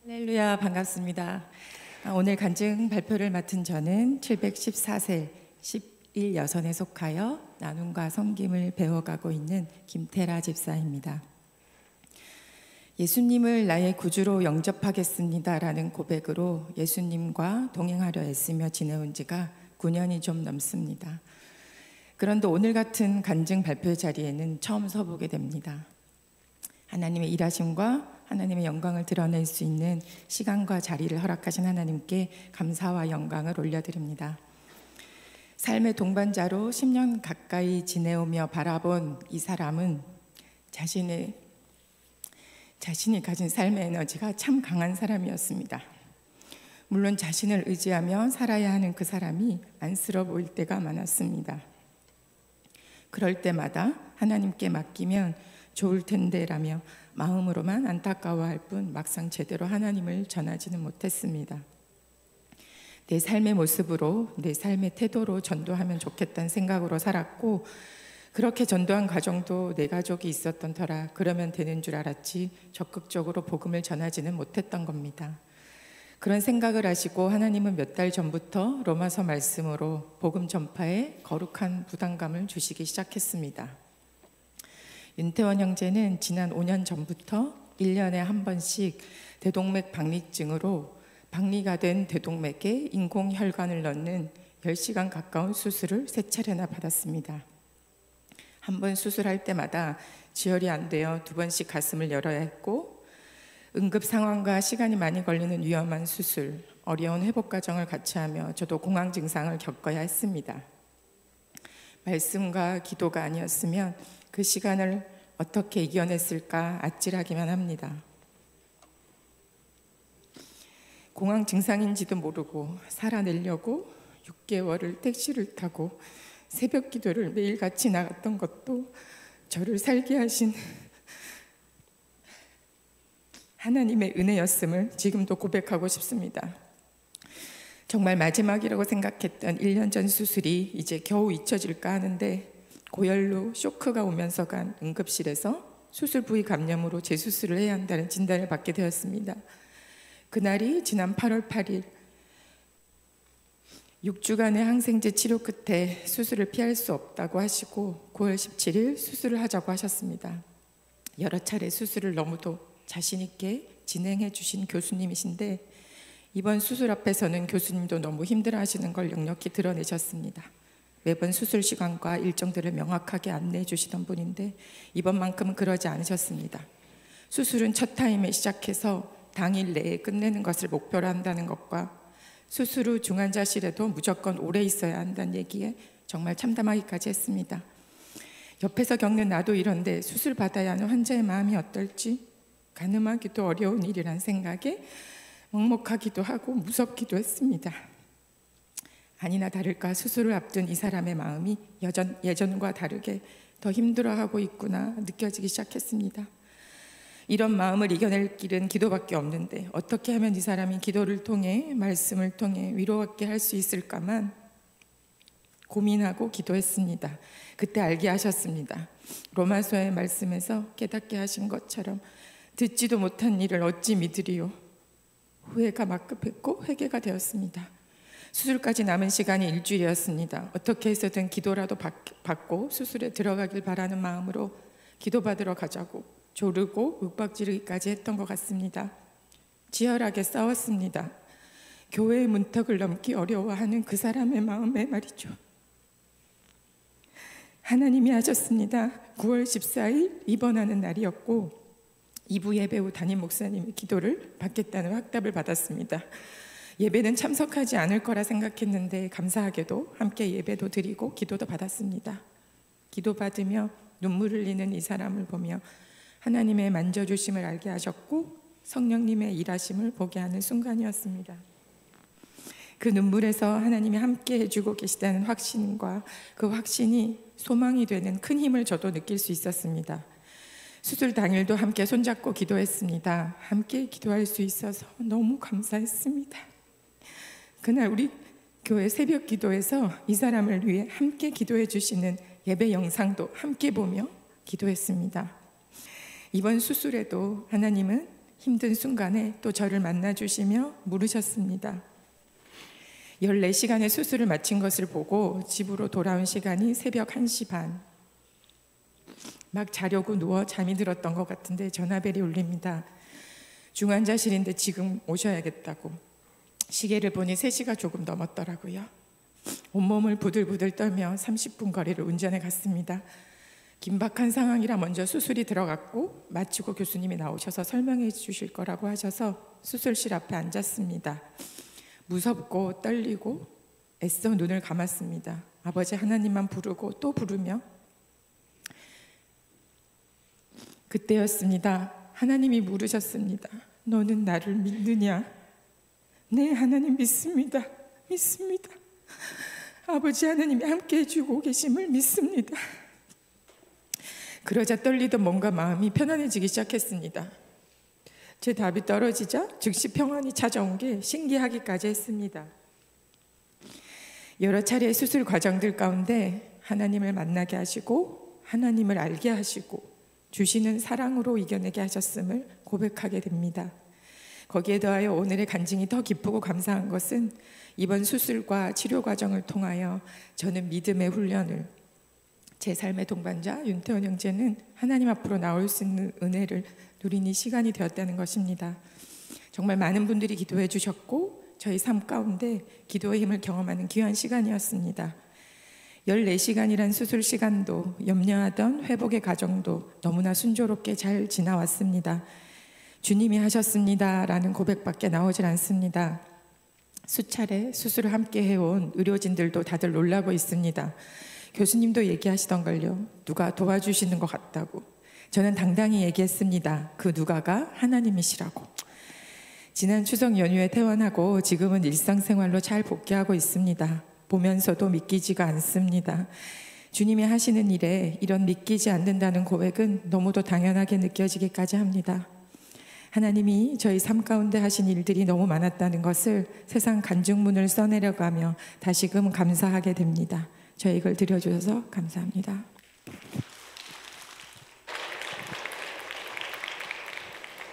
할렐루야, 반갑습니다. 오늘 간증 발표를 맡은 저는 714세 11여선에 속하여 나눔과 섬김을 배워가고 있는 김태라 집사입니다. 예수님을 나의 구주로 영접하겠습니다라는 고백으로 예수님과 동행하려 애쓰며 지내온 지가 9년이 좀 넘습니다. 그런데 오늘 같은 간증 발표의 자리에는 처음 서보게 됩니다. 하나님의 일하심과 하나님의 영광을 드러낼 수 있는 시간과 자리를 허락하신 하나님께 감사와 영광을 올려드립니다. 삶의 동반자로 10년 가까이 지내오며 바라본 이 사람은 자신이 가진 삶의 에너지가 참 강한 사람이었습니다. 물론 자신을 의지하며 살아야 하는 그 사람이 안쓰러워 보일 때가 많았습니다. 그럴 때마다 하나님께 맡기면 좋을 텐데라며 마음으로만 안타까워할 뿐 막상 제대로 하나님을 전하지는 못했습니다. 내 삶의 모습으로, 내 삶의 태도로 전도하면 좋겠다는 생각으로 살았고, 그렇게 전도한 가정도 내 가족이 있었던 터라 그러면 되는 줄 알았지 적극적으로 복음을 전하지는 못했던 겁니다. 그런 생각을 하시고 하나님은 몇 달 전부터 로마서 말씀으로 복음 전파에 거룩한 부담감을 주시기 시작했습니다. 윤태원 형제는 지난 5년 전부터 1년에 한 번씩 대동맥 박리증으로 박리가 된 대동맥에 인공혈관을 넣는 10시간 가까운 수술을 3차례나 받았습니다. 한 번 수술할 때마다 지혈이 안 되어 2번씩 가슴을 열어야 했고, 응급 상황과 시간이 많이 걸리는 위험한 수술, 어려운 회복 과정을 같이 하며 저도 공황 증상을 겪어야 했습니다. 말씀과 기도가 아니었으면 그 시간을 어떻게 이겨냈을까 아찔하기만 합니다. 공황 증상인지도 모르고 살아내려고 6개월을 택시를 타고 새벽 기도를 매일 같이 나갔던 것도 저를 살게 하신 하나님의 은혜였음을 지금도 고백하고 싶습니다. 정말 마지막이라고 생각했던 1년 전 수술이 이제 겨우 잊혀질까 하는데, 고열로 쇼크가 오면서 간 응급실에서 수술 부위 감염으로 재수술을 해야 한다는 진단을 받게 되었습니다. 그날이 지난 8월 8일 6주간의 항생제 치료 끝에 수술을 피할 수 없다고 하시고 9월 17일 수술을 하자고 하셨습니다. 여러 차례 수술을 너무도 자신 있게 진행해 주신 교수님이신데, 이번 수술 앞에서는 교수님도 너무 힘들어 하시는 걸 역력히 드러내셨습니다. 매번 수술 시간과 일정들을 명확하게 안내해 주시던 분인데 이번만큼은 그러지 않으셨습니다. 수술은 첫 타임에 시작해서 당일 내에 끝내는 것을 목표로 한다는 것과 수술 후 중환자실에도 무조건 오래 있어야 한다는 얘기에 정말 참담하기까지 했습니다. 옆에서 겪는 나도 이런데 수술 받아야 하는 환자의 마음이 어떨지 가늠하기도 어려운 일이란 생각에 먹먹하기도 하고 무섭기도 했습니다. 아니나 다를까 수술을 앞둔 이 사람의 마음이 예전과 다르게 더 힘들어하고 있구나 느껴지기 시작했습니다. 이런 마음을 이겨낼 길은 기도밖에 없는데 어떻게 하면 이 사람이 기도를 통해, 말씀을 통해 위로받게 할 수 있을까만 고민하고 기도했습니다. 그때 알게 하셨습니다. 로마서의 말씀에서 깨닫게 하신 것처럼 듣지도 못한 일을 어찌 믿으리요. 후회가 막급했고 회개가 되었습니다. 수술까지 남은 시간이 일주일이었습니다. 어떻게 해서든 기도라도 받고 수술에 들어가길 바라는 마음으로 기도받으러 가자고 조르고 윽박지르기까지 했던 것 같습니다. 치열하게 싸웠습니다. 교회의 문턱을 넘기 어려워하는 그 사람의 마음에 말이죠. 하나님이 하셨습니다. 9월 14일 입원하는 날이었고 2부 예배 후 담임 목사님의 기도를 받겠다는 확답을 받았습니다. 예배는 참석하지 않을 거라 생각했는데 감사하게도 함께 예배도 드리고 기도도 받았습니다. 기도받으며 눈물 흘리는 이 사람을 보며 하나님의 만져주심을 알게 하셨고 성령님의 일하심을 보게 하는 순간이었습니다. 그 눈물에서 하나님이 함께 해주고 계시다는 확신과 그 확신이 소망이 되는 큰 힘을 저도 느낄 수 있었습니다. 수술 당일도 함께 손잡고 기도했습니다. 함께 기도할 수 있어서 너무 감사했습니다. 그날 우리 교회 새벽 기도에서 이 사람을 위해 함께 기도해 주시는 예배 영상도 함께 보며 기도했습니다. 이번 수술에도 하나님은 힘든 순간에 또 저를 만나주시며 물으셨습니다. 14시간의 수술을 마친 것을 보고 집으로 돌아온 시간이 새벽 1시 반. 막 자려고 누워 잠이 들었던 것 같은데 전화벨이 울립니다. 중환자실인데 지금 오셔야겠다고. 시계를 보니 3시가 조금 넘었더라고요. 온몸을 부들부들 떨며 30분 거리를 운전해 갔습니다. 긴박한 상황이라 먼저 수술이 들어갔고 마치고 교수님이 나오셔서 설명해 주실 거라고 하셔서 수술실 앞에 앉았습니다. 무섭고 떨리고 애써 눈을 감았습니다. 아버지 하나님만 부르고 또 부르며 그때였습니다. 하나님이 물으셨습니다. 너는 나를 믿느냐? 네, 하나님 믿습니다. 믿습니다. 아버지 하나님이 함께 해주고 계심을 믿습니다. 그러자 떨리던 몸과 마음이 편안해지기 시작했습니다. 제 답이 떨어지자 즉시 평안이 찾아온 게 신기하기까지 했습니다. 여러 차례의 수술 과정들 가운데 하나님을 만나게 하시고 하나님을 알게 하시고 주시는 사랑으로 이겨내게 하셨음을 고백하게 됩니다. 거기에 더하여 오늘의 간증이 더 기쁘고 감사한 것은 이번 수술과 치료 과정을 통하여 저는 믿음의 훈련을, 제 삶의 동반자 윤태원 형제는 하나님 앞으로 나올 수 있는 은혜를 누리니 시간이 되었다는 것입니다. 정말 많은 분들이 기도해 주셨고 저희 삶 가운데 기도의 힘을 경험하는 귀한 시간이었습니다. 14시간이란 수술 시간도 염려하던 회복의 과정도 너무나 순조롭게 잘 지나왔습니다. 주님이 하셨습니다 라는 고백밖에 나오질 않습니다. 수차례 수술을 함께 해온 의료진들도 다들 놀라고 있습니다. 교수님도 얘기하시던걸요. 누가 도와주시는 것 같다고. 저는 당당히 얘기했습니다. 그 누가가 하나님이시라고. 지난 추석 연휴에 퇴원하고 지금은 일상생활로 잘 복귀하고 있습니다. 보면서도 믿기지가 않습니다. 주님이 하시는 일에 이런 믿기지 않는다는 고백은 너무도 당연하게 느껴지기까지 합니다. 하나님이 저희 삶 가운데 하신 일들이 너무 많았다는 것을 세상 간증문을 써내려가며 다시금 감사하게 됩니다. 저희 이걸 들려주셔서 감사합니다.